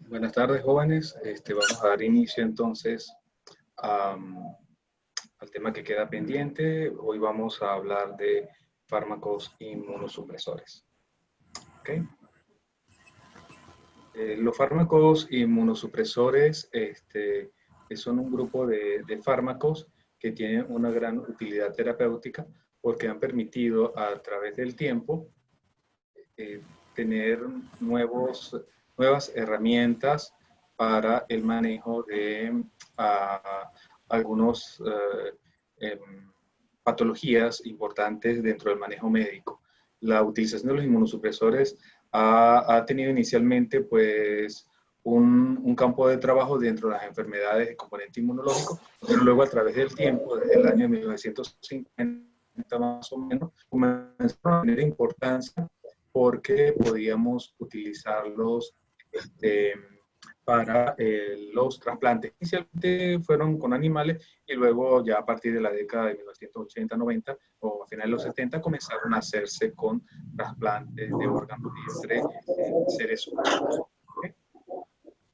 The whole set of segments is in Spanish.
Buenas tardes, jóvenes. Vamos a dar inicio entonces al tema que queda pendiente. Hoy vamos a hablar de fármacos inmunosupresores. ¿Okay? Los fármacos inmunosupresores son un grupo de fármacos que tienen una gran utilidad terapéutica porque han permitido a través del tiempo tener nuevas herramientas para el manejo de algunas patologías importantes dentro del manejo médico. La utilización de los inmunosupresores ha tenido inicialmente pues un campo de trabajo dentro de las enfermedades de componente inmunológico, pero luego a través del tiempo, desde el año 1950 más o menos, comenzaron a tener importancia porque podíamos utilizarlos para los trasplantes. Inicialmente fueron con animales y luego ya a partir de la década de 1980-90 o a finales de los 70 comenzaron a hacerse con trasplantes de órganos entre seres humanos. ¿Okay?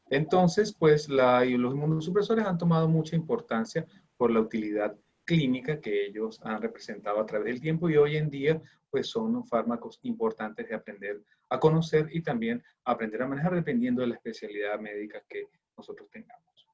Entonces, pues los inmunosupresores han tomado mucha importancia por la utilidad clínica que ellos han representado a través del tiempo y hoy en día pues son fármacos importantes de aprender a conocer y también aprender a manejar dependiendo de la especialidad médica que nosotros tengamos.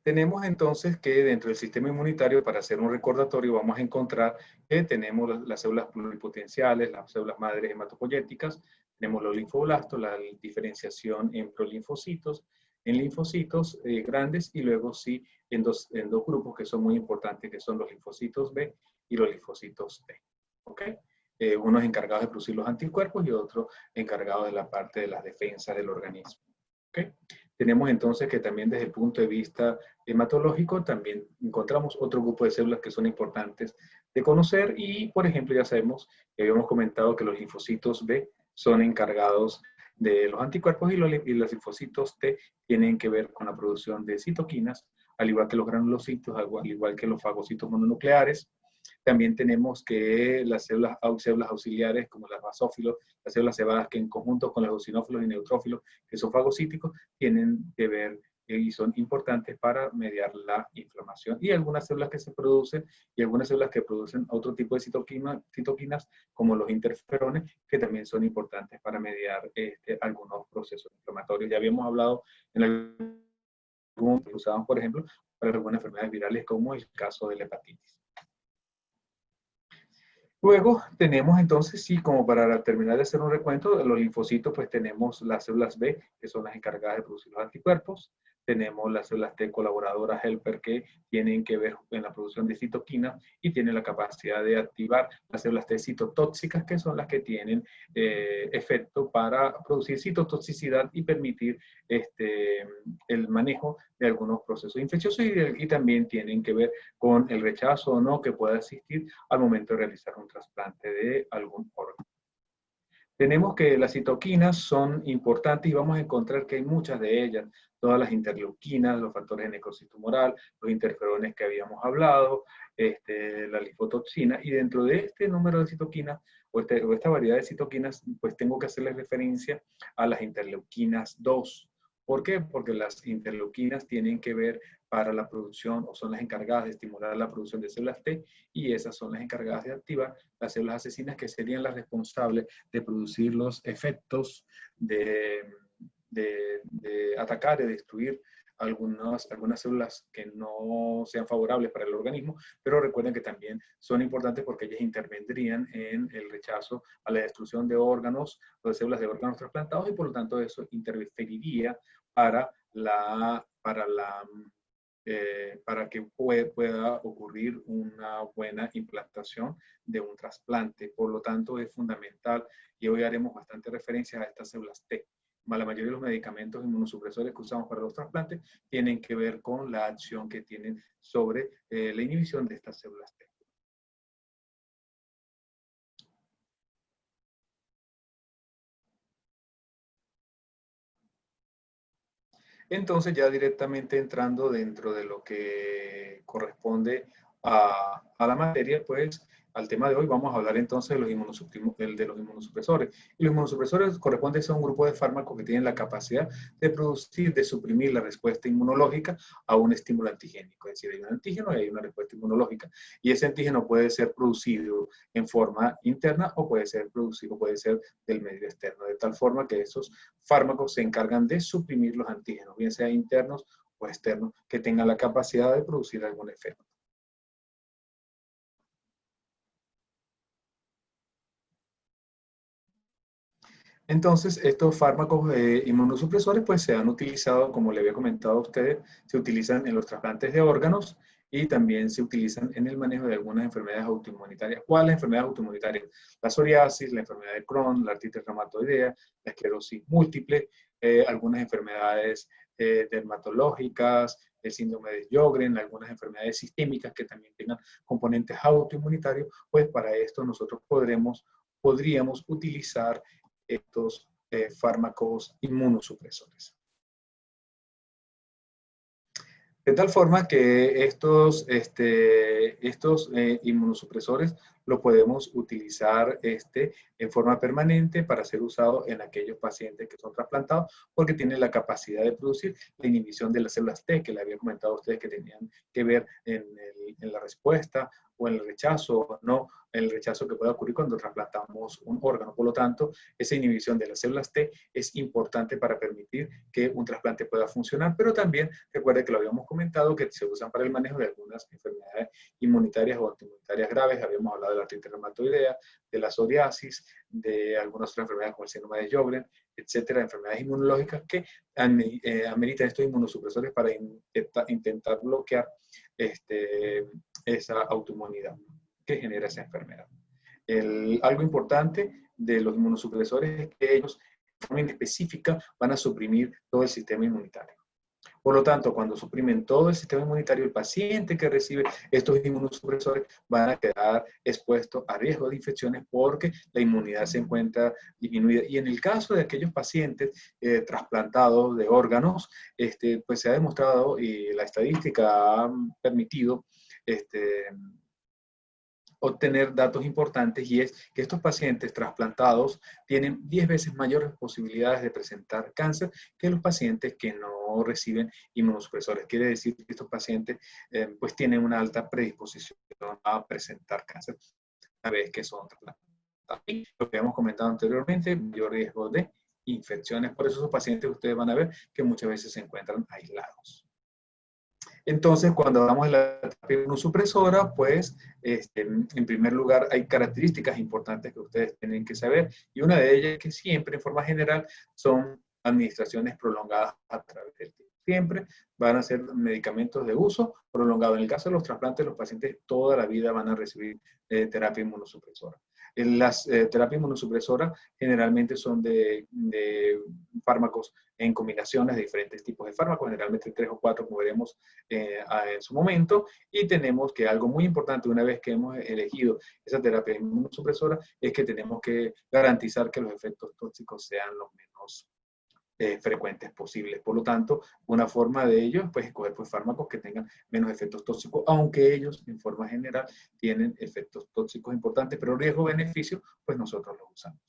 Tenemos entonces que dentro del sistema inmunitario, para hacer un recordatorio, vamos a encontrar que tenemos las células pluripotenciales, las células madres hematopoyéticas, tenemos los linfoblastos, la diferenciación en prolinfocitos, en linfocitos grandes y luego sí en dos grupos que son muy importantes, que son los linfocitos B y los linfocitos T. ¿Ok? Unos encargados de producir los anticuerpos y otros encargados de la parte de la defensa del organismo. ¿Ok? Tenemos entonces que también desde el punto de vista hematológico también encontramos otro grupo de células que son importantes de conocer y, por ejemplo, ya sabemos, habíamos comentado que los linfocitos B son encargados de los anticuerpos y los linfocitos T tienen que ver con la producción de citoquinas, al igual que los granulocitos, al igual que los fagocitos mononucleares. También tenemos que las células auxiliares, como las basófilos, las células cebadas, que en conjunto con los eosinófilos y neutrófilos, que son fagocíticos, tienen que ver y son importantes para mediar la inflamación. Y algunas células que se producen y algunas células que producen otro tipo de citoquinas, como los interferones, que también son importantes para mediar algunos procesos inflamatorios. Ya habíamos hablado en algunos que usaban, por ejemplo, para algunas enfermedades virales, como el caso de la hepatitis. Luego tenemos entonces, sí, como para terminar de hacer un recuento, de los linfocitos, pues tenemos las células B, que son las encargadas de producir los anticuerpos. Tenemos las células T colaboradoras helper que tienen que ver en la producción de citoquinas y tienen la capacidad de activar las células T citotóxicas, que son las que tienen efecto para producir citotoxicidad y permitir el manejo de algunos procesos infecciosos y también tienen que ver con el rechazo o no que pueda existir al momento de realizar un trasplante de algún órgano. Tenemos que las citoquinas son importantes y vamos a encontrar que hay muchas de ellas, todas las interleuquinas, los factores de necrosis tumoral, los interferones que habíamos hablado, la linfotoxina, y dentro de este número de citoquinas, o esta variedad de citoquinas, pues tengo que hacerle referencia a las interleuquinas 2. ¿Por qué? Porque las interleuquinas tienen que ver para la producción o son las encargadas de estimular la producción de células T y esas son las encargadas de activar las células asesinas que serían las responsables de producir los efectos de atacar y destruir algunas células que no sean favorables para el organismo, pero recuerden que también son importantes porque ellas intervendrían en el rechazo a la destrucción de órganos o de células de órganos trasplantados y por lo tanto eso interferiría para que pueda ocurrir una buena implantación de un trasplante. Por lo tanto, es fundamental y hoy haremos bastante referencia a estas células T. La mayoría de los medicamentos inmunosupresores que usamos para los trasplantes tienen que ver con la acción que tienen sobre la inhibición de estas células T. Entonces, ya directamente entrando dentro de lo que corresponde a la materia, pues al tema de hoy, vamos a hablar entonces de los inmunosupresores. Y los inmunosupresores corresponden a un grupo de fármacos que tienen la capacidad de producir, de suprimir la respuesta inmunológica a un estímulo antigénico. Es decir, hay un antígeno y hay una respuesta inmunológica. Y ese antígeno puede ser producido en forma interna o puede ser producido, puede ser del medio externo, de tal forma que esos fármacos se encargan de suprimir los antígenos, bien sea internos o externos, que tengan la capacidad de producir algún efecto. Entonces, estos fármacos inmunosupresores pues se han utilizado, como le había comentado a ustedes, se utilizan en los trasplantes de órganos y también se utilizan en el manejo de algunas enfermedades autoinmunitarias. ¿Cuáles enfermedades autoinmunitarias? La psoriasis, la enfermedad de Crohn, la artritis reumatoidea, la esclerosis múltiple, algunas enfermedades dermatológicas, el síndrome de Sjögren, algunas enfermedades sistémicas que también tengan componentes autoinmunitarios, pues para esto nosotros podríamos utilizar estos fármacos inmunosupresores. De tal forma que estos inmunosupresores lo podemos utilizar en forma permanente para ser usado en aquellos pacientes que son trasplantados porque tienen la capacidad de producir la inhibición de las células T que le había comentado a ustedes que tenían que ver en la respuesta o en el rechazo o no, en el rechazo que puede ocurrir cuando trasplantamos un órgano. Por lo tanto, esa inhibición de las células T es importante para permitir que un trasplante pueda funcionar, pero también recuerde que lo habíamos comentado que se usan para el manejo de algunas enfermedades inmunitarias o antiinmunitarias graves. Habíamos hablado de la artritis reumatoidea, de la psoriasis, de algunas otras enfermedades como el síndrome de Sjögren, etcétera, enfermedades inmunológicas que ameritan estos inmunosupresores para intentar bloquear esa autoinmunidad que genera esa enfermedad. Algo importante de los inmunosupresores es que ellos, de forma específica, van a suprimir todo el sistema inmunitario. Por lo tanto, cuando suprimen todo el sistema inmunitario, el paciente que recibe estos inmunosupresores van a quedar expuestos a riesgo de infecciones porque la inmunidad se encuentra disminuida. Y en el caso de aquellos pacientes trasplantados de órganos, pues se ha demostrado y la estadística ha permitido obtener datos importantes y es que estos pacientes trasplantados tienen 10 veces mayores posibilidades de presentar cáncer que los pacientes que no reciben inmunosupresores. Quiere decir que estos pacientes pues tienen una alta predisposición a presentar cáncer una vez que son trasplantados. Y lo que hemos comentado anteriormente, mayor riesgo de infecciones. Por eso esos pacientes ustedes van a ver que muchas veces se encuentran aislados. Entonces, cuando hablamos de la terapia inmunosupresora, pues, en primer lugar, hay características importantes que ustedes tienen que saber, y una de ellas es que siempre, en forma general, son administraciones prolongadas a través del tiempo. Siempre van a ser medicamentos de uso prolongado. En el caso de los trasplantes, los pacientes toda la vida van a recibir terapia inmunosupresora. Las terapias inmunosupresoras generalmente son de fármacos en combinaciones de diferentes tipos de fármacos, generalmente 3 o 4, como veremos en su momento, y tenemos que algo muy importante una vez que hemos elegido esa terapia inmunosupresora es que tenemos que garantizar que los efectos tóxicos sean los menos frecuentes posibles. Por lo tanto, una forma de ello es pues, escoger pues, fármacos que tengan menos efectos tóxicos, aunque ellos en forma general tienen efectos tóxicos importantes, pero riesgo-beneficio, pues nosotros los usamos.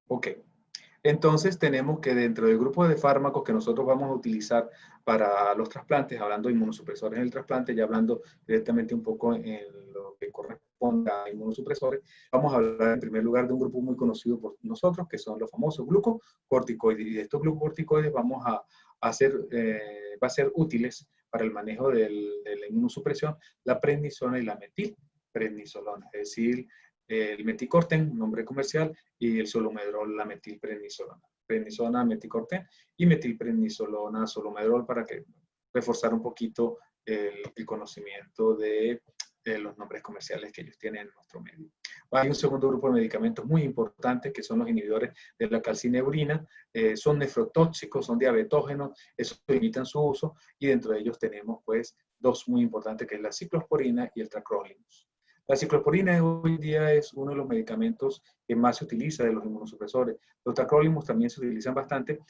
Ok. Entonces tenemos que dentro del grupo de fármacos que nosotros vamos a utilizar para los trasplantes, hablando de inmunosupresores en el trasplante, ya hablando directamente un poco en lo que corresponde a inmunosupresores, vamos a hablar en primer lugar de un grupo muy conocido por nosotros, que son los famosos glucocorticoides. Y de estos glucocorticoides va a ser útiles para el manejo de la inmunosupresión la prednisona y la metilprednisolona, es decir, el meticorten, nombre comercial, y el solumedrol, la metilprednisolona. Prednisona, meticorten y metilprednisolona, solumedrol, para que reforzar un poquito el conocimiento de los nombres comerciales que ellos tienen en nuestro medio. Hay un segundo grupo de medicamentos muy importantes que son los inhibidores de la calcineurina, son nefrotóxicos, son diabetógenos, eso limitan su uso y dentro de ellos tenemos pues dos muy importantes que es la ciclosporina y el tacrolimus. La ciclosporina hoy en día es uno de los medicamentos que más se utiliza de los inmunosupresores. Los tacrolimus también se utilizan bastante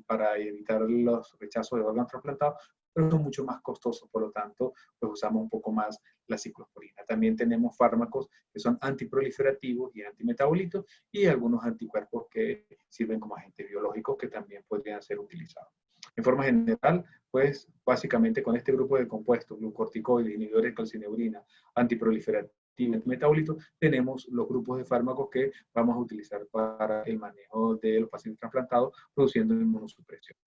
para evitar los rechazos de órganos trasplantados, pero son mucho más costosos, por lo tanto, pues usamos un poco más la ciclosporina. También tenemos fármacos que son antiproliferativos y antimetabolitos y algunos anticuerpos que sirven como agentes biológicos que también podrían ser utilizados. En forma general, pues básicamente con este grupo de compuestos, glucorticoides, inhibidores de calcineurina, antiproliferativos y antimetabolitos, tenemos los grupos de fármacos que vamos a utilizar para el manejo de los pacientes trasplantados produciendo inmunosupresión.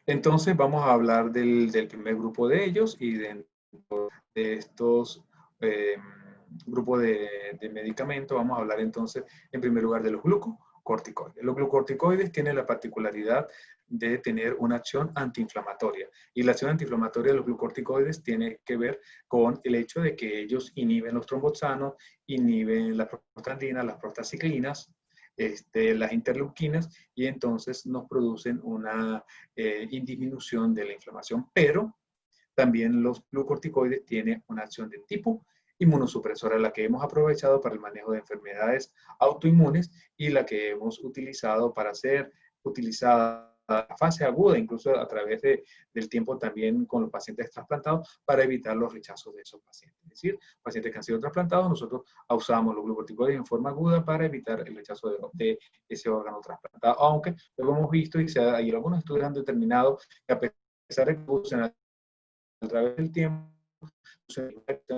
Entonces vamos a hablar del primer grupo de ellos y de estos grupos de medicamentos. Vamos a hablar entonces en primer lugar de los glucocorticoides. Los glucocorticoides tienen la particularidad de tener una acción antiinflamatoria. Y la acción antiinflamatoria de los glucocorticoides tiene que ver con el hecho de que ellos inhiben los tromboxanos, inhiben las prostaglandinas, las prostaciclinas, las interleuquinas, y entonces nos producen una disminución de la inflamación, pero también los glucocorticoides tienen una acción de tipo inmunosupresora, la que hemos aprovechado para el manejo de enfermedades autoinmunes y la que hemos utilizado para ser utilizada a fase aguda, incluso a través del tiempo también con los pacientes trasplantados para evitar los rechazos de esos pacientes. Es decir, pacientes que han sido trasplantados, nosotros usamos los glucocorticoides en forma aguda para evitar el rechazo de ese órgano trasplantado, aunque luego hemos visto y algunos estudios han determinado que a pesar de que usen a través del tiempo,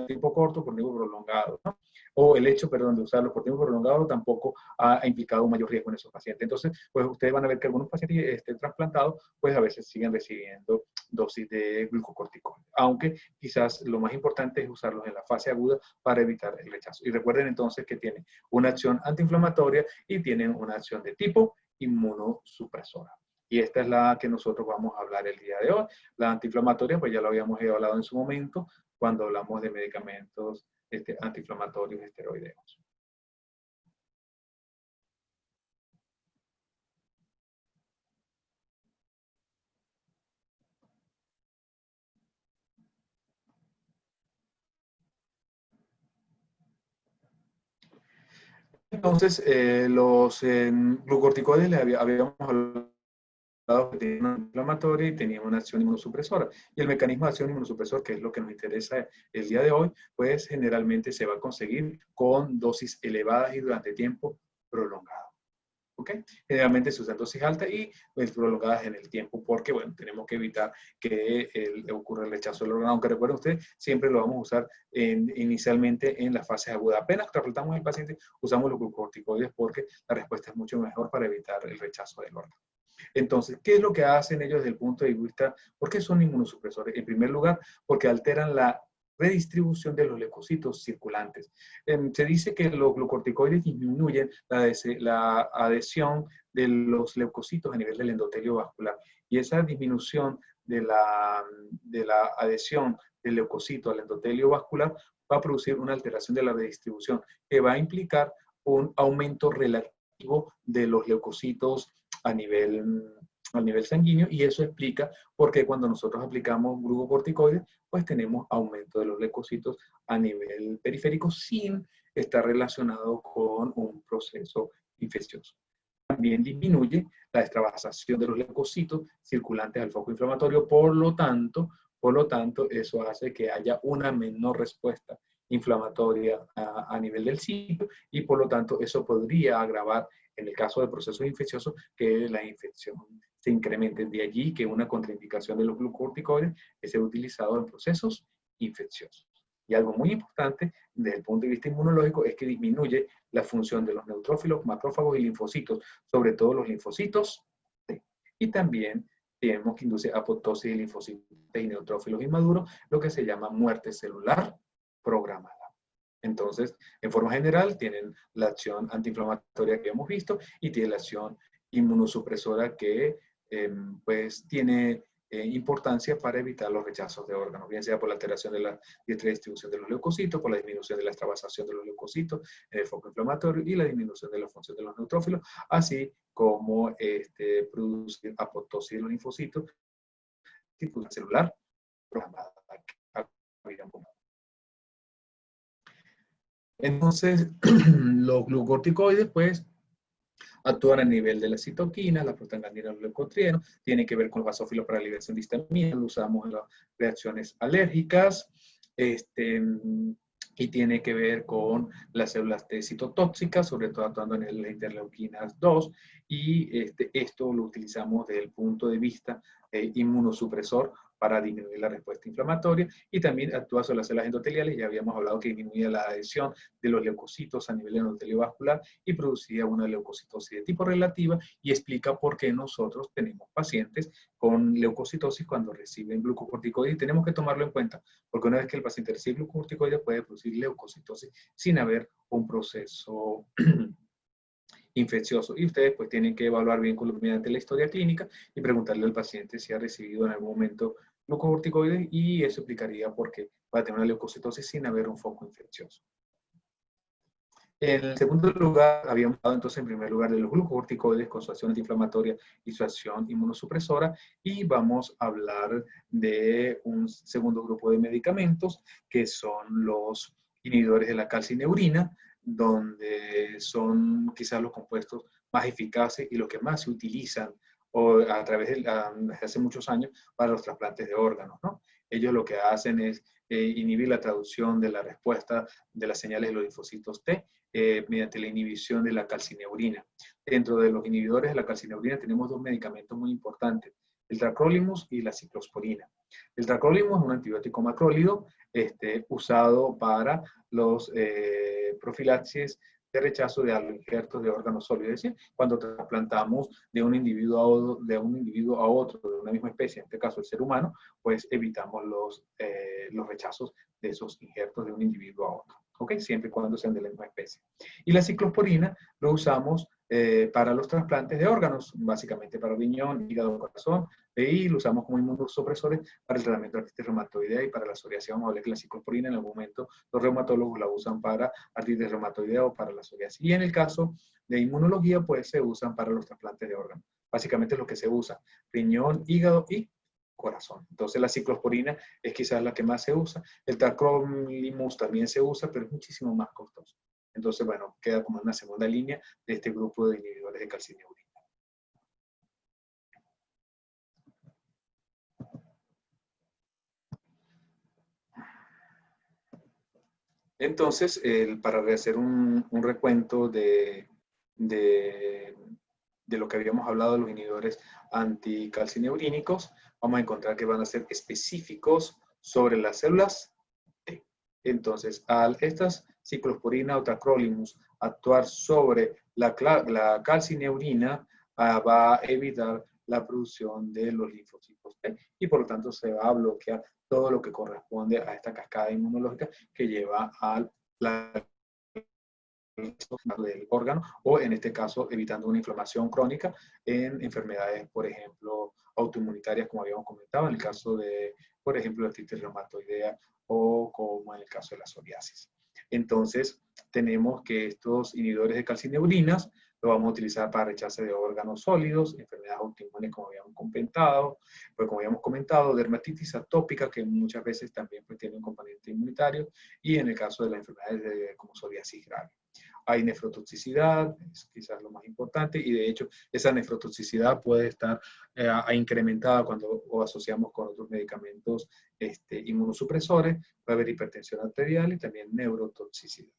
tiempo corto por tiempo prolongado, ¿no? O el hecho, perdón, de usarlo por tiempo prolongado tampoco ha implicado un mayor riesgo en esos pacientes. Entonces, pues ustedes van a ver que algunos pacientes trasplantados, pues a veces siguen recibiendo dosis de glucocorticoides, aunque quizás lo más importante es usarlos en la fase aguda para evitar el rechazo. Y recuerden entonces que tienen una acción antiinflamatoria y tienen una acción de tipo inmunosupresora. Y esta es la que nosotros vamos a hablar el día de hoy. La antiinflamatoria, pues ya lo habíamos hablado en su momento, cuando hablamos de medicamentos antiinflamatorios esteroideos. Entonces, los glucorticoides habíamos hablado que tenían una inflamatoria y tenían una acción inmunosupresora. Y el mecanismo de acción inmunosupresor, que es lo que nos interesa el día de hoy, pues generalmente se va a conseguir con dosis elevadas y durante tiempo prolongado. ¿Ok? Generalmente se usan dosis altas y pues, prolongadas en el tiempo porque, bueno, tenemos que evitar que ocurra el rechazo del órgano. Aunque recuerden ustedes, siempre lo vamos a usar inicialmente en las fases agudas. Apenas tratamos al paciente, usamos los glucocorticoides porque la respuesta es mucho mejor para evitar el rechazo del órgano. Entonces, ¿qué es lo que hacen ellos desde el punto de vista? ¿Por qué son inmunosupresores? En primer lugar, porque alteran la redistribución de los leucocitos circulantes. Se dice que los glucocorticoides disminuyen la adhesión de los leucocitos a nivel del endotelio vascular. Y esa disminución de la adhesión del leucocito al endotelio vascular va a producir una alteración de la redistribución que va a implicar un aumento relativo de los leucocitos a nivel sanguíneo, y eso explica por qué cuando nosotros aplicamos glucocorticoides, pues tenemos aumento de los leucocitos a nivel periférico sin estar relacionado con un proceso infeccioso. También disminuye la extravasación de los leucocitos circulantes al foco inflamatorio, por lo tanto, eso hace que haya una menor respuesta inflamatoria a nivel del sitio y por lo tanto eso podría agravar en el caso de procesos infecciosos que la infección se incremente. De allí que una contraindicación de los glucocorticoides es ser utilizado en procesos infecciosos. Y algo muy importante desde el punto de vista inmunológico es que disminuye la función de los neutrófilos, macrófagos y linfocitos, sobre todo los linfocitos T. Y también tenemos que inducir apoptosis de linfocitos y neutrófilos inmaduros, lo que se llama muerte celular programada. Entonces, en forma general, tienen la acción antiinflamatoria que hemos visto y tiene la acción inmunosupresora que pues tiene importancia para evitar los rechazos de órganos, bien sea por la alteración de la distribución de los leucocitos, por la disminución de la extravasación de los leucocitos en el foco inflamatorio y la disminución de la función de los neutrófilos, así como producir apoptosis de los linfocitos, circulación celular programada. Entonces, los glucocorticoides, pues, actúan a nivel de la citoquina, la prostaglandina, los leucotrienos, tienen que ver con los basófilos para la liberación de histamina, lo usamos en las reacciones alérgicas, y tiene que ver con las células T citotóxicas, sobre todo actuando en las interleuquinas 2, y esto lo utilizamos desde el punto de vista inmunosupresor para disminuir la respuesta inflamatoria, y también actúa sobre las células endoteliales. Ya habíamos hablado que disminuía la adhesión de los leucocitos a nivel endotelio vascular y producía una leucocitosis de tipo relativa, y explica por qué nosotros tenemos pacientes con leucocitosis cuando reciben glucocorticoides, y tenemos que tomarlo en cuenta, porque una vez que el paciente recibe glucocorticoides puede producir leucocitosis sin haber un proceso infeccioso, y ustedes pues tienen que evaluar bien mediante la historia clínica y preguntarle al paciente si ha recibido en algún momento glucocorticoides, y eso explicaría por qué va a tener una leucocitosis sin haber un foco infeccioso. En segundo lugar, habíamos hablado entonces en primer lugar de los glucocorticoides con su acción antiinflamatoria y su acción inmunosupresora, y vamos a hablar de un segundo grupo de medicamentos que son los inhibidores de la calcineurina, donde son quizás los compuestos más eficaces y los que más se utilizan a través de desde hace muchos años para los trasplantes de órganos, ¿no? Ellos lo que hacen es inhibir la traducción de la respuesta de las señales de los linfocitos T mediante la inhibición de la calcineurina. Dentro de los inhibidores de la calcineurina tenemos dos medicamentos muy importantes, el tacrolimus y la ciclosporina. El tacrolimus es un antibiótico macrólido usado para los profilaxis de rechazo de injertos de órganos sólidos, es decir, cuando trasplantamos de un individuo a otro, de una misma especie, en este caso el ser humano, pues evitamos los rechazos de esos injertos de un individuo a otro. ¿Ok? Siempre y cuando sean de la misma especie. Y la ciclosporina lo usamos para los trasplantes de órganos, básicamente para riñón, hígado, corazón, y lo usamos como inmunosupresores para el tratamiento de artritis reumatoidea y para la psoriasis. Vamos a ver que la ciclosporina en algún momento los reumatólogos la usan para artritis reumatoidea o para la psoriasis. Y en el caso de inmunología, pues se usan para los trasplantes de órganos. Básicamente es lo que se usa, riñón, hígado y corazón. Entonces la ciclosporina es quizás la que más se usa. El tacrolimus también se usa, pero es muchísimo más costoso. Entonces, bueno, queda como una segunda línea de este grupo de inhibidores de calcineurina. Entonces, para hacer un recuento de lo que habíamos hablado de los inhibidores anticalcineurínicos, vamos a encontrar que van a ser específicos sobre las células T. Entonces, al estas ciclosporina o tacrolimus actuar sobre la calcineurina, va a evitar la producción de los linfocitos T, y por lo tanto se va a bloquear todo lo que corresponde a esta cascada inmunológica que lleva al del órgano, o en este caso evitando una inflamación crónica en enfermedades, por ejemplo, autoinmunitarias, como habíamos comentado, en el caso de, por ejemplo, la artritis reumatoidea o como en el caso de la psoriasis. Entonces, tenemos que estos inhibidores de calcineurinas lo vamos a utilizar para rechazo de órganos sólidos, enfermedades autoinmunes como habíamos comentado, dermatitis atópica, que muchas veces también pues, tiene un componente inmunitario, y en el caso de las enfermedades como psoriasis grave. Hay nefrotoxicidad, es quizás lo más importante, y de hecho esa nefrotoxicidad puede estar incrementada cuando o asociamos con otros medicamentos inmunosupresores. Puede haber hipertensión arterial y también neurotoxicidad.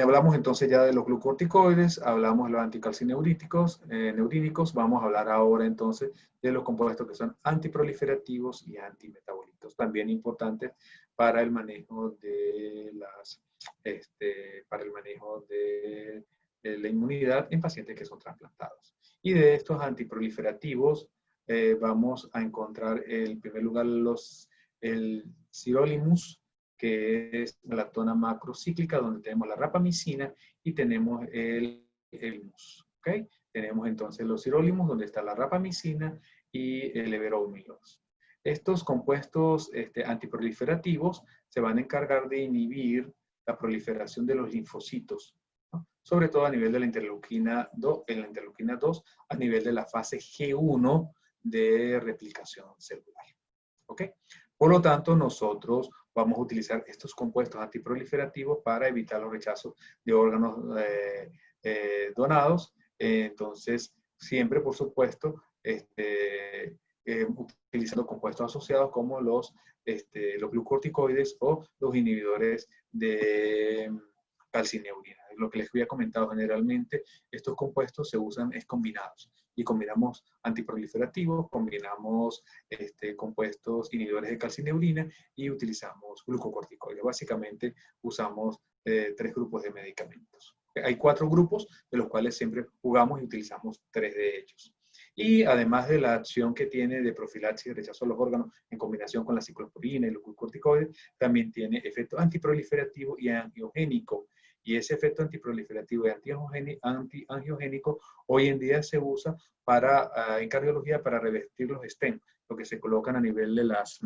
Hablamos entonces ya de los glucocorticoides, hablamos de los anticalcineuríticos, neurínicos. Vamos a hablar ahora entonces de los compuestos que son antiproliferativos y antimetabólicos, también importantes para el manejo de la inmunidad en pacientes que son trasplantados. Y de estos antiproliferativos vamos a encontrar en primer lugar el sirolimus, que es la lactona macrocíclica, donde tenemos la rapamicina y tenemos el Elimus. ¿Ok? ¿Ok? Tenemos entonces los sirolimus, donde está la rapamicina y el leveromilos. Estos compuestos antiproliferativos se van a encargar de inhibir la proliferación de los linfocitos, ¿no? Sobre todo a nivel de la interleuquina 2, en la interleuquina 2, a nivel de la fase G1 de replicación celular. ¿Ok? Por lo tanto, nosotros vamos a utilizar estos compuestos antiproliferativos para evitar los rechazos de órganos donados. Entonces, siempre, por supuesto, utilizando compuestos asociados como los glucorticoides o los inhibidores de calcineurina. Lo que les había comentado, generalmente estos compuestos se usan combinados y combinamos antiproliferativos, combinamos compuestos inhibidores de calcineurina y utilizamos glucocorticoides. Básicamente usamos 3 grupos de medicamentos. Hay 4 grupos, de los cuales siempre jugamos y utilizamos 3 de ellos. Y además de la acción que tiene de profilaxis y rechazo a los órganos en combinación con la ciclosporina y los glucocorticoides, también tiene efecto antiproliferativo y angiogénico. Y ese efecto antiproliferativo y antiangiogénico hoy en día se usa en cardiología para revestir los stents, lo que se colocan a nivel de las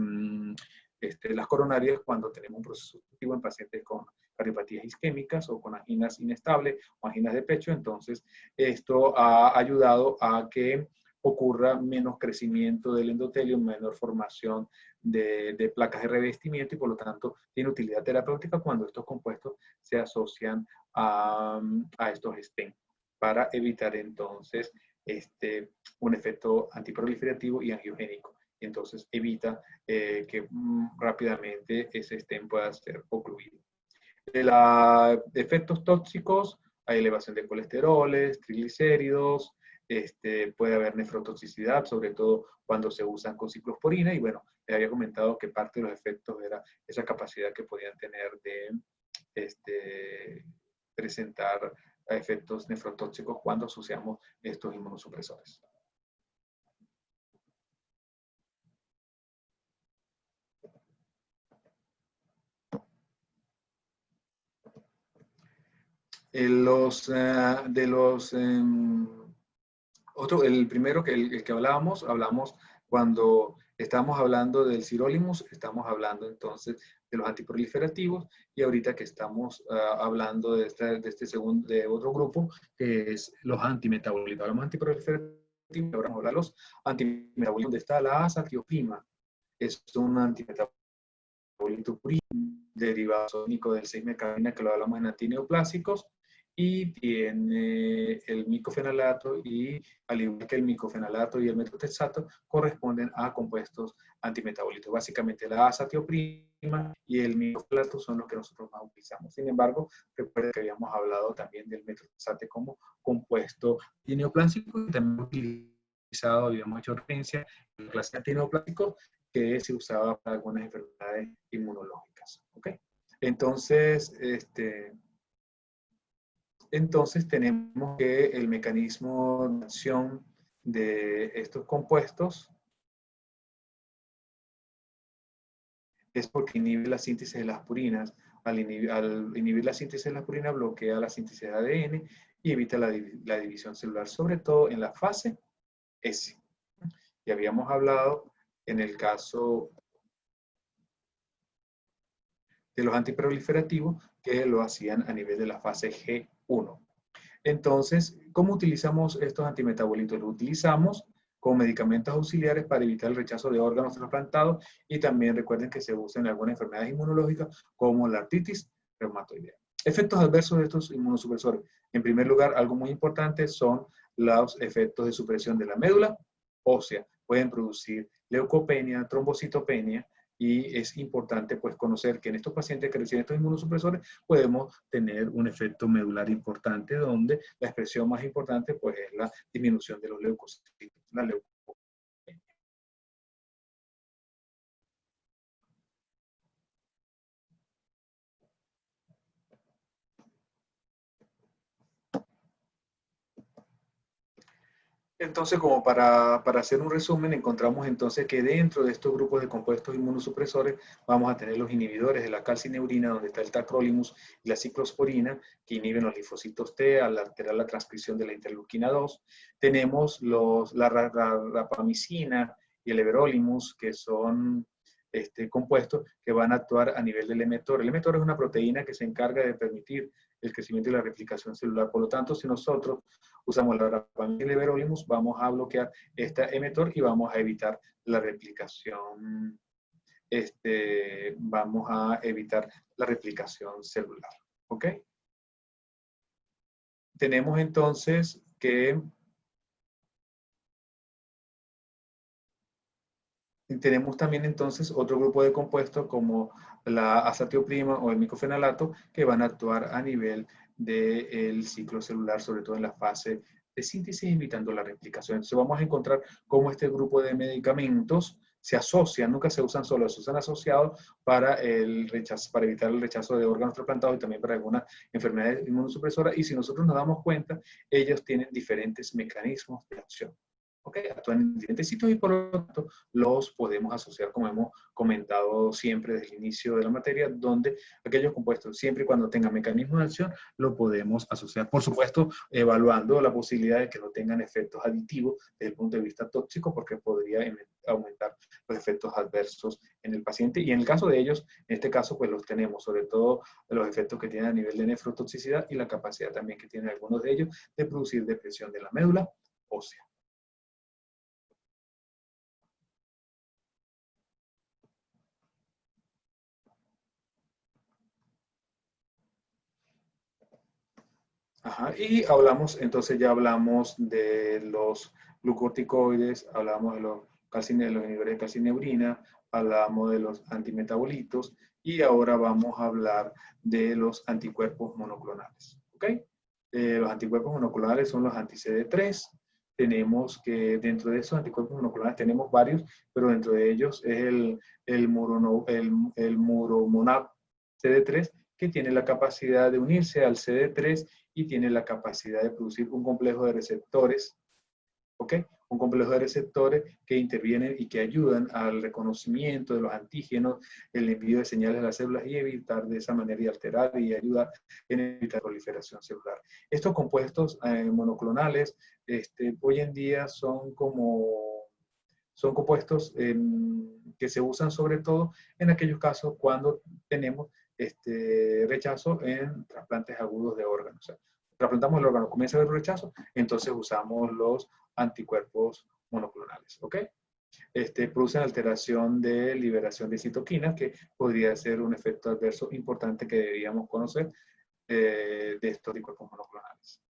coronarias cuando tenemos un proceso obstructivo en pacientes con cardiopatías isquémicas o con anginas inestables o anginas de pecho. Entonces, esto ha ayudado a que ocurra menos crecimiento del endotelio, menor formación de placas de revestimiento y por lo tanto tiene utilidad terapéutica cuando estos compuestos se asocian a estos stents para evitar entonces un efecto antiproliferativo y angiogénico. Entonces evita que rápidamente ese stent pueda ser ocluido. De los efectos tóxicos, hay elevación de colesteroles, triglicéridos, puede haber nefrotoxicidad, sobre todo cuando se usan con ciclosporina, y bueno, les había comentado que parte de los efectos era esa capacidad que podían tener de presentar efectos nefrotóxicos cuando asociamos estos inmunosupresores. El primero el que hablamos cuando estamos hablando del sirolimus, estamos hablando entonces de los antiproliferativos, y ahorita que estamos hablando de otro grupo, que es los antimetabolitos. Hablamos de antiproliferativos, ahora vamos a hablar de los antimetabolitos, donde está la azatioprima. Es un antimetabolito derivado sónico del 6-mecabina, que lo hablamos en antineoplásicos, y tiene el micofenalato, y al igual que el micofenalato y el metotrexato corresponden a compuestos antimetabolitos. Básicamente la azatioprima y el micofenalato son los que nosotros más utilizamos. Sin embargo, recuerden que habíamos hablado también del metotrexato como compuesto antineoplásico, y también utilizado, habíamos hecho referencia en la clase de antineoplásicos, que se usaba para algunas enfermedades inmunológicas. ¿Ok? Entonces, entonces tenemos que el mecanismo de acción de estos compuestos es porque inhibe la síntesis de las purinas. Al inhibir la síntesis de la purina, bloquea la síntesis de ADN y evita la división celular, sobre todo en la fase S. Y habíamos hablado en el caso de los antiproliferativos que lo hacían a nivel de la fase G1. Entonces, ¿cómo utilizamos estos antimetabolitos? Los utilizamos con medicamentos auxiliares para evitar el rechazo de órganos trasplantados, y también recuerden que se usan en algunas enfermedades inmunológicas como la artritis reumatoidea. Efectos adversos de estos inmunosupresores. En primer lugar, algo muy importante son los efectos de supresión de la médula ósea. Pueden producir leucopenia, trombocitopenia, y es importante pues conocer que en estos pacientes que reciben estos inmunosupresores podemos tener un efecto medular importante, donde la expresión más importante pues es la disminución de los leucocitos, la leucopenia. Entonces, como para hacer un resumen, encontramos entonces que dentro de estos grupos de compuestos inmunosupresores vamos a tener los inhibidores de la calcineurina, donde está el tacrolimus y la ciclosporina, que inhiben los linfocitos T al alterar la transcripción de la interleuquina 2. Tenemos la rapamicina y el everolimus, que son compuestos que van a actuar a nivel del emetor. El emetor es una proteína que se encarga de permitir el crecimiento y la replicación celular. Por lo tanto, si nosotros usamos la rapamicina y el everolimus, vamos a bloquear este emetor y vamos a evitar la replicación, vamos a evitar la replicación celular. ¿Ok? Tenemos entonces que tenemos también entonces otro grupo de compuestos como la azatioprima o el micofenalato que van a actuar a nivel del ciclo celular, sobre todo en la fase de síntesis, evitando la replicación. Entonces vamos a encontrar cómo este grupo de medicamentos se asocian, nunca se usan solos, se usan asociados para el rechazo, para evitar el rechazo de órganos trasplantados y también para algunas enfermedades inmunosupresoras. Y si nosotros nos damos cuenta, ellos tienen diferentes mecanismos de acción. ¿Ok? Actúan en diferentes sitios y por lo tanto los podemos asociar, como hemos comentado siempre desde el inicio de la materia, donde aquellos compuestos, siempre y cuando tengan mecanismos de acción, lo podemos asociar. Por supuesto, evaluando la posibilidad de que no tengan efectos aditivos desde el punto de vista tóxico, porque podría aumentar los efectos adversos en el paciente. Y en el caso de ellos, en este caso, pues los tenemos, sobre todo los efectos que tienen a nivel de nefrotoxicidad y la capacidad también que tienen algunos de ellos de producir depresión de la médula ósea. Ajá, y hablamos, entonces ya hablamos de los glucorticoides, hablamos de los inhibidores de calcineurina, hablamos de los antimetabolitos y ahora vamos a hablar de los anticuerpos monoclonales. ¿Ok? Los anticuerpos monoclonales son los anti-CD3. Tenemos que dentro de esos anticuerpos monoclonales tenemos varios, pero dentro de ellos es el muromonab CD3 que tiene la capacidad de unirse al CD3 y tiene la capacidad de producir un complejo de receptores, ¿ok? Un complejo de receptores que intervienen y que ayudan al reconocimiento de los antígenos, el envío de señales a las células y evitar de esa manera y alterar y ayudar en evitar proliferación celular. Estos compuestos monoclonales hoy en día son compuestos que se usan sobre todo en aquellos casos cuando tenemos rechazo en trasplantes agudos de órganos. O sea, trasplantamos el órgano, comienza a haber rechazo, entonces usamos los anticuerpos monoclonales. ¿Ok? Producen alteración de liberación de citoquinas, que podría ser un efecto adverso importante que deberíamos conocer de estos anticuerpos monoclonales.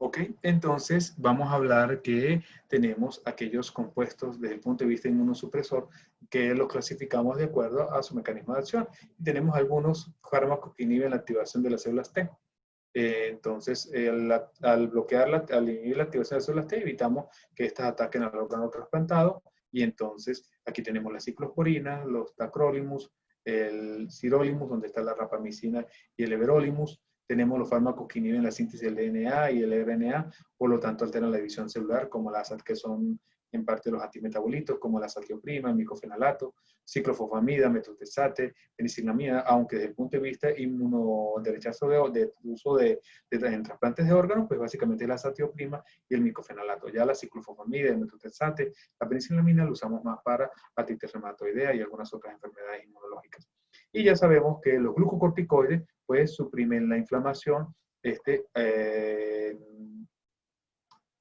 Ok, entonces vamos a hablar que tenemos aquellos compuestos desde el punto de vista inmunosupresor que los clasificamos de acuerdo a su mecanismo de acción. Y tenemos algunos fármacos que inhiben la activación de las células T. Entonces, al bloquear, al inhibir la activación de las células T, evitamos que estas ataquen al órgano trasplantado. Y entonces, aquí tenemos la ciclosporina, los tacrolimus, el sirolimus, donde está la rapamicina y el everolimus. Tenemos los fármacos que inhiben la síntesis del DNA y el RNA, por lo tanto alteran la división celular, como las que son en parte los antimetabolitos, como la azatioprima, el micofenalato, ciclofosfamida, metotrexate, penicillamina, aunque desde el punto de vista de rechazo de uso en trasplantes de órganos, pues básicamente es la azatioprima y el micofenalato. Ya la ciclofosfamida, el metotrexate, la penicillamina lo usamos más para artritis reumatoidea y algunas otras enfermedades inmunológicas. Y ya sabemos que los glucocorticoides pues suprimen la inflamación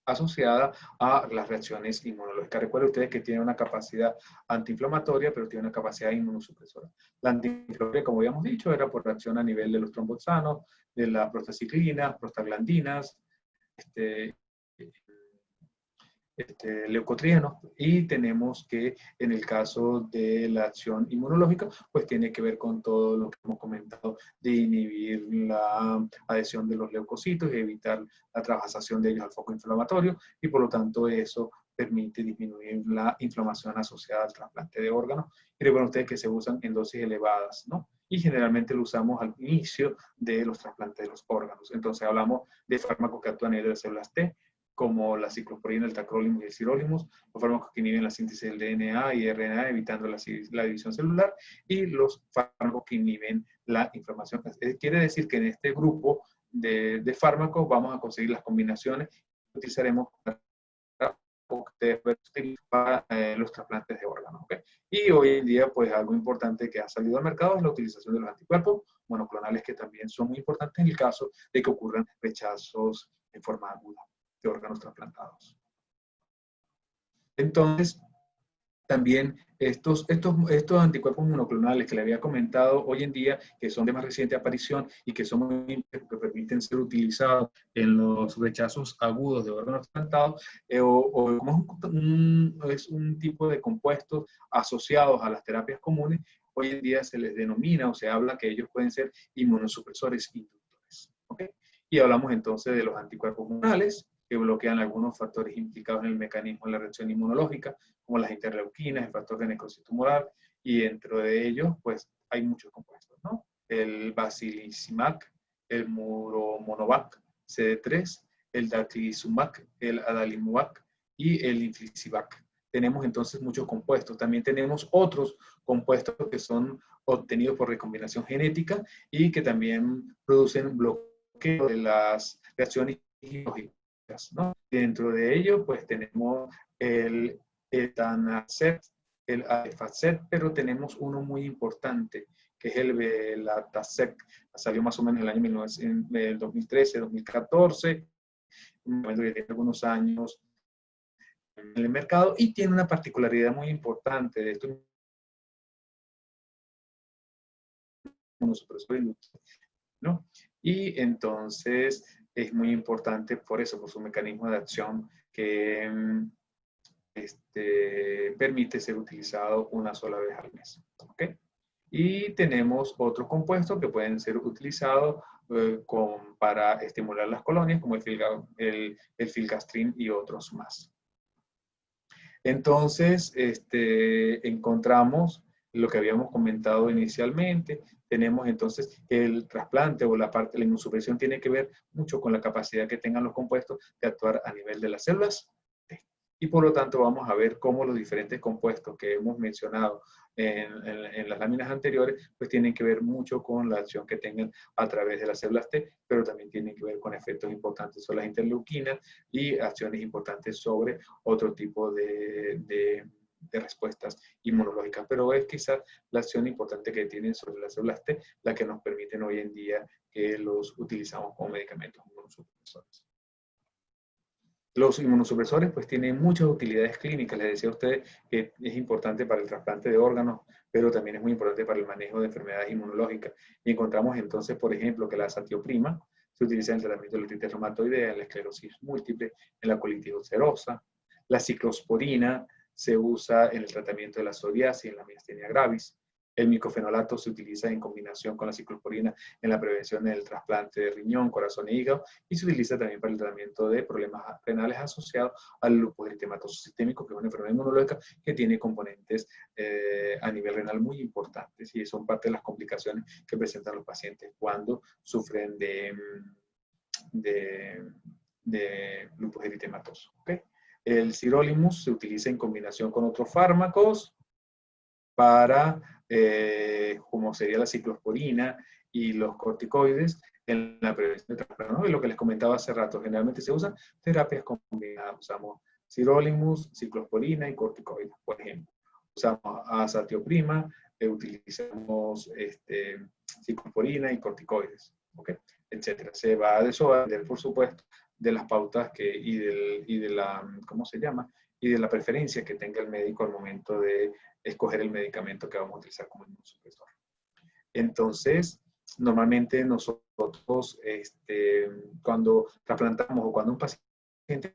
asociada a las reacciones inmunológicas. Recuerden ustedes que tiene una capacidad antiinflamatoria, pero tiene una capacidad inmunosupresora. La antiinflamatoria, como habíamos dicho, era por reacción a nivel de los tromboxanos, de las prostaciclinas, prostaglandinas, leucotrienos, y tenemos que en el caso de la acción inmunológica, pues tiene que ver con todo lo que hemos comentado de inhibir la adhesión de los leucocitos y evitar la traspasión de ellos al foco inflamatorio, y por lo tanto eso permite disminuir la inflamación asociada al trasplante de órganos. Y recuerden ustedes que se usan en dosis elevadas, ¿no? Y generalmente lo usamos al inicio de los trasplantes de los órganos. Entonces hablamos de fármacos que actúan en las células T, como la ciclosporina, el tacrolimus y el sirolimus, los fármacos que inhiben la síntesis del DNA y RNA, evitando la división celular, y los fármacos que inhiben la inflamación. Quiere decir que en este grupo de fármacos vamos a conseguir las combinaciones que utilizaremos para los trasplantes de órganos. ¿Okay? Y hoy en día, pues algo importante que ha salido al mercado es la utilización de los anticuerpos monoclonales, que también son muy importantes en el caso de que ocurran rechazos en forma aguda de órganos trasplantados. Entonces, también estos anticuerpos monoclonales que le había comentado hoy en día, que son de más reciente aparición y que son muy que permiten ser utilizados en los rechazos agudos de órganos trasplantados, es un tipo de compuestos asociados a las terapias comunes, hoy en día se les denomina o se habla que ellos pueden ser inmunosupresores inductores. ¿Okay? Y hablamos entonces de los anticuerpos monoclonales, que bloquean algunos factores implicados en el mecanismo de la reacción inmunológica, como las interleuquinas, el factor de necrosis tumoral, y dentro de ellos, pues, hay muchos compuestos, ¿no? El basilicimac, el muromonovac, CD3, el daclizumab, el adalimumab y el infliximab. Tenemos entonces muchos compuestos. También tenemos otros compuestos que son obtenidos por recombinación genética y que también producen bloqueo de las reacciones biológicas, ¿no? Dentro de ello, pues tenemos el etanacet, el alefacet, pero tenemos uno muy importante, que es el belatacet. Salió más o menos en el año 2013, 2014, un momento que tiene algunos años en el mercado y tiene una particularidad muy importante de esto, ¿no? Y entonces es muy importante por eso, por su mecanismo de acción que permite ser utilizado una sola vez al mes. ¿Okay? Y tenemos otros compuestos que pueden ser utilizados para estimular las colonias, como el filgastrin y otros más. Entonces, encontramos lo que habíamos comentado inicialmente. Tenemos entonces el trasplante o la inmunosupresión tiene que ver mucho con la capacidad que tengan los compuestos de actuar a nivel de las células. Y por lo tanto vamos a ver cómo los diferentes compuestos que hemos mencionado en las láminas anteriores, pues tienen que ver mucho con la acción que tengan a través de las células T, pero también tienen que ver con efectos importantes sobre las interleuquinas y acciones importantes sobre otro tipo de respuestas inmunológicas. Pero es quizás la acción importante que tienen sobre las células T la que nos permiten hoy en día que los utilizamos como medicamentos inmunosupresores. Los inmunosupresores pues tienen muchas utilidades clínicas. Les decía a ustedes que es importante para el trasplante de órganos, pero también es muy importante para el manejo de enfermedades inmunológicas. Y encontramos entonces, por ejemplo, que la azatioprima se utiliza en el tratamiento de la artritis reumatoidea, en la esclerosis múltiple, en la colitis ulcerosa. La ciclosporina se usa en el tratamiento de la psoriasis y en la miastenia gravis. El micofenolato se utiliza en combinación con la ciclosporina en la prevención del trasplante de riñón, corazón e hígado y se utiliza también para el tratamiento de problemas renales asociados al lupus eritematoso sistémico, que es una enfermedad inmunológica que tiene componentes a nivel renal muy importantes y son parte de las complicaciones que presentan los pacientes cuando sufren de lupus eritematoso. ¿Okay? El sirolimus se utiliza en combinación con otros fármacos para, como sería la ciclosporina y los corticoides, en la prevención de trasplante, ¿no? Y lo que les comentaba hace rato, generalmente se usan terapias combinadas. Usamos sirolimus, ciclosporina y corticoides, por ejemplo. Usamos azatioprima, utilizamos ciclosporina y corticoides, ¿ok? Etcétera. Se va a depender, por supuesto, de las pautas y de la, ¿cómo se llama? Y de la preferencia que tenga el médico al momento de escoger el medicamento que vamos a utilizar como inmunosupresor. Entonces, normalmente nosotros, cuando trasplantamos o cuando un paciente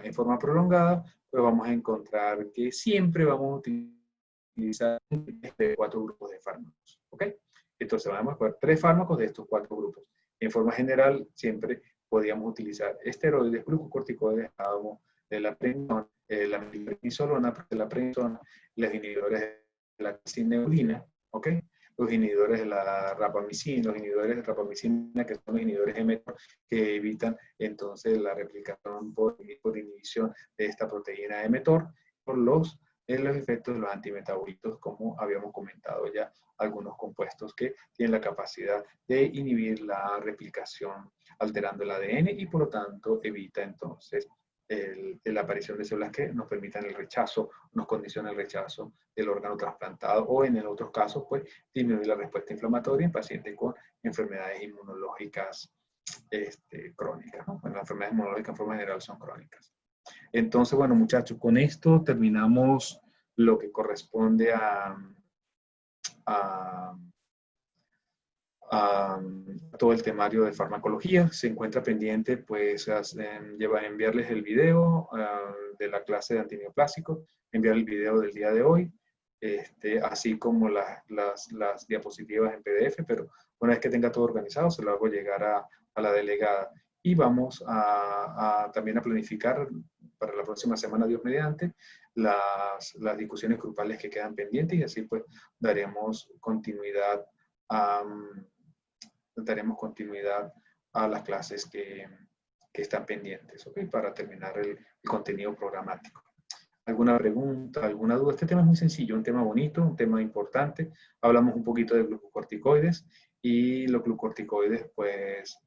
en forma prolongada, pues vamos a encontrar que siempre vamos a utilizar 4 grupos de fármacos. ¿Ok? Entonces vamos a escoger 3 fármacos de estos 4 grupos. En forma general, siempre podíamos utilizar esteroides, glucocorticoides, de la prednisona, la prednisolona, la prednisona, los inhibidores de la cineulina, ¿ok? Los inhibidores de la rapamicina, los inhibidores de rapamicina, que son los inhibidores de mTOR, que evitan entonces la replicación por inhibición de esta proteína de mTOR, por los efectos de los antimetabolitos, como habíamos comentado ya, algunos compuestos que tienen la capacidad de inhibir la replicación alterando el ADN y por lo tanto evita entonces la aparición de células que nos permitan el rechazo, nos condiciona el rechazo del órgano trasplantado o en otros casos, pues, disminuir la respuesta inflamatoria en pacientes con enfermedades inmunológicas crónicas, ¿no? Bueno, las enfermedades inmunológicas en forma general son crónicas. Entonces, bueno, muchachos, con esto terminamos lo que corresponde a todo el temario de farmacología. Se encuentra pendiente, pues, lleva a enviarles el video de la clase de antineoplásico, enviar el video del día de hoy, así como las diapositivas en PDF, pero una vez que tenga todo organizado, se lo hago llegar a la delegada. Y vamos también a planificar para la próxima semana, Dios mediante, las discusiones grupales que quedan pendientes y así pues daremos continuidad a las clases que están pendientes, ¿ok? Para terminar el contenido programático. ¿Alguna pregunta, alguna duda? Este tema es muy sencillo, un tema bonito, un tema importante. Hablamos un poquito de glucocorticoides y los glucocorticoides, pues,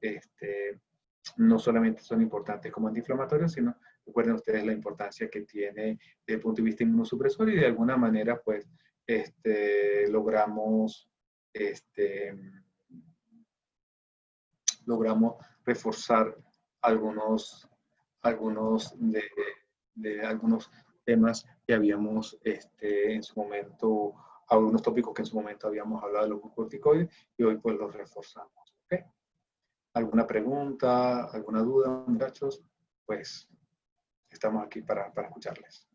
no solamente son importantes como antiinflamatorios, sino recuerden ustedes la importancia que tiene desde el punto de vista inmunosupresor y de alguna manera, pues, logramos reforzar algunos temas que habíamos en su momento, algunos tópicos que en su momento habíamos hablado de los glucocorticoides y hoy pues los reforzamos. ¿Okay? ¿Alguna pregunta, alguna duda, muchachos? Pues estamos aquí para escucharles.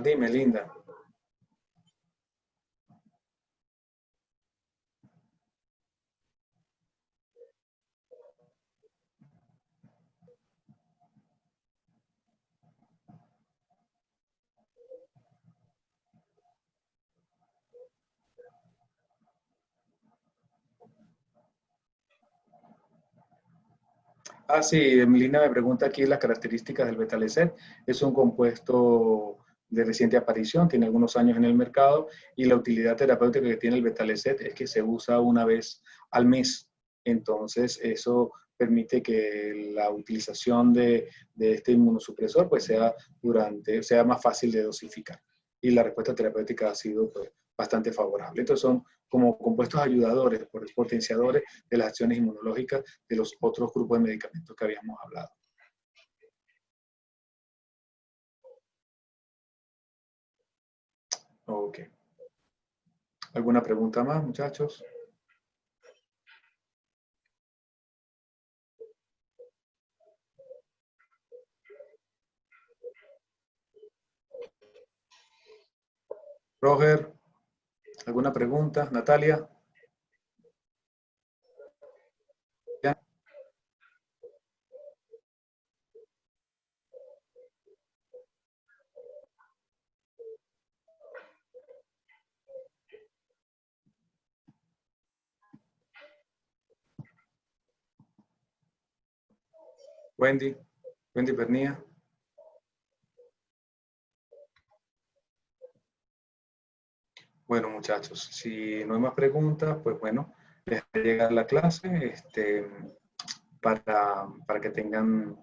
Dime, Linda. Sí, Linda me pregunta aquí las características del Betalecet. Es un compuesto de reciente aparición, tiene algunos años en el mercado y la utilidad terapéutica que tiene el Betalecet es que se usa una vez al mes. Entonces, eso permite que la utilización de este inmunosupresor pues sea más fácil de dosificar. Y la respuesta terapéutica ha sido pues, bastante favorable. Entonces, son como compuestos ayudadores, potenciadores de las acciones inmunológicas de los otros grupos de medicamentos que habíamos hablado. Ok. ¿Alguna pregunta más, muchachos? Roger, ¿alguna pregunta? Natalia. ¿Ya? Wendy, Wendy Pernilla. Bueno, muchachos, si no hay más preguntas, pues bueno, les voy a llegar la clase para que tengan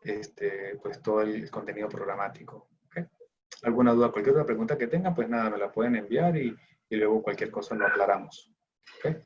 pues todo el contenido programático. ¿Okay? ¿Alguna duda, cualquier otra pregunta que tengan, pues nada, me la pueden enviar y luego cualquier cosa lo aclaramos. ¿Okay?